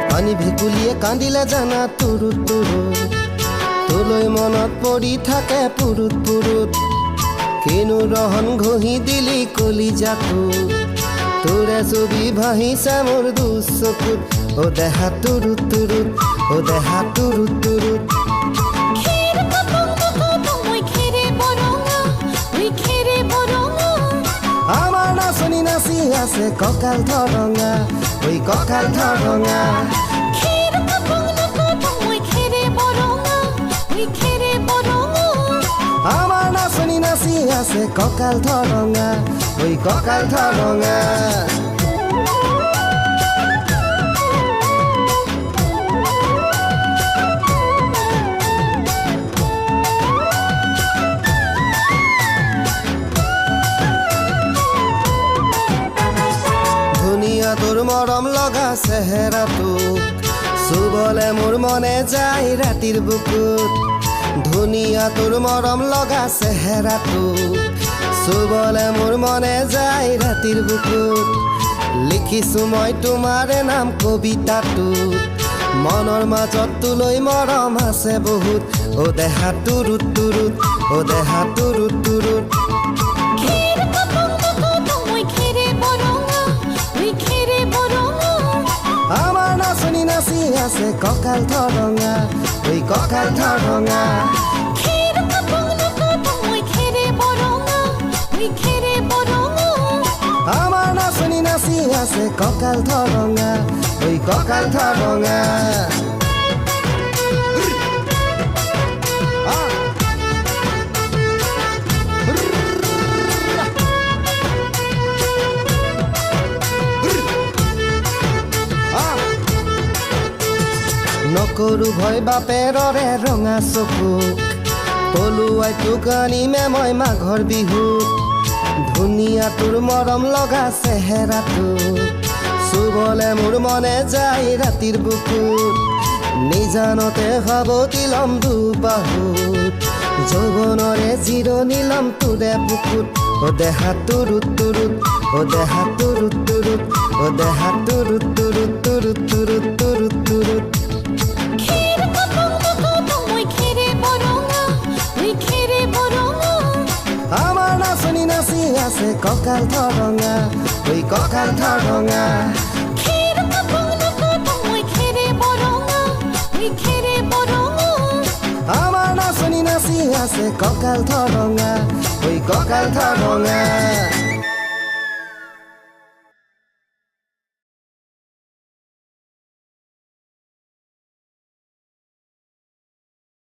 পানী ভেকুলিয়ে কান্দিলে জানা তুৰুত তুৰুত তোলৈ মনত পৰি থাকে পুৰুত পুৰুত কিনো ৰহন ঘঁহি দিলি কলিজাটো তোৰে ছবি ভাহিছে মোৰ দুচকুত ও দেহা তুৰুত তুৰুত ও দেহা তুৰুত তুৰুত আমাৰ নাচনি নাচি আছে কঁকাল ধৰঙা ঐ কঁকাল ধৰঙা আমাৰ নাচনি নাচি আছে কঁকাল ধৰঙা ঐ কঁকাল ধৰঙা ধুনীয়া তোৰ মৰম লগা চেহেৰাটো চুবলে মোৰ মনে যায় ৰাতিৰ বুকুত ধুনীয়া তোৰ মৰম লগা চেহেৰাটো চুবলে মোৰ মনে যায় ৰাতিৰ বুকুত লিখিছো মই তোমাৰে নাম কবিতাটোত মনৰ মাজত তোলৈ মৰম আছে বহুত ও দেহা তুৰুত তুৰুত ও দেহা তুৰুত তুৰুত আমাৰ নাচনি নাচি আছে কঁকাল ধৰঙা ঐ কঁকাল ধৰঙা আমাৰ নাচনি নাচি আছে কঁকাল ধৰঙা ঐ কঁকাল ধৰঙা নকৰো ভয় বাপেৰৰে ৰঙা চকুক পলুৱাই তোক আনিমে মই মাঘৰ বিহুত ধুনীয়া তোৰ মৰম লগা চেহেৰাটো চুবলে মোৰ মনে যায় ৰাতিৰ বুকুত নিজানতে সাৱটি লম দুবাহুত যৌৱনৰে জিৰণি লম তোৰে বুকুত ও দেহা তুৰুত তুৰুত ও দেহা তুৰুত তুৰুত ও দেহা তুৰুত তুৰুত তুৰুত তুৰুত তুৰুত তুৰুত আমাৰ নাচনি নাচি আছে কঁকাল ধৰঙা ঐ কঁকাল ধৰঙা আমাৰ নাচনি নাচি আছে কঁকাল ধৰঙা ঐ কঁকাল ধৰঙা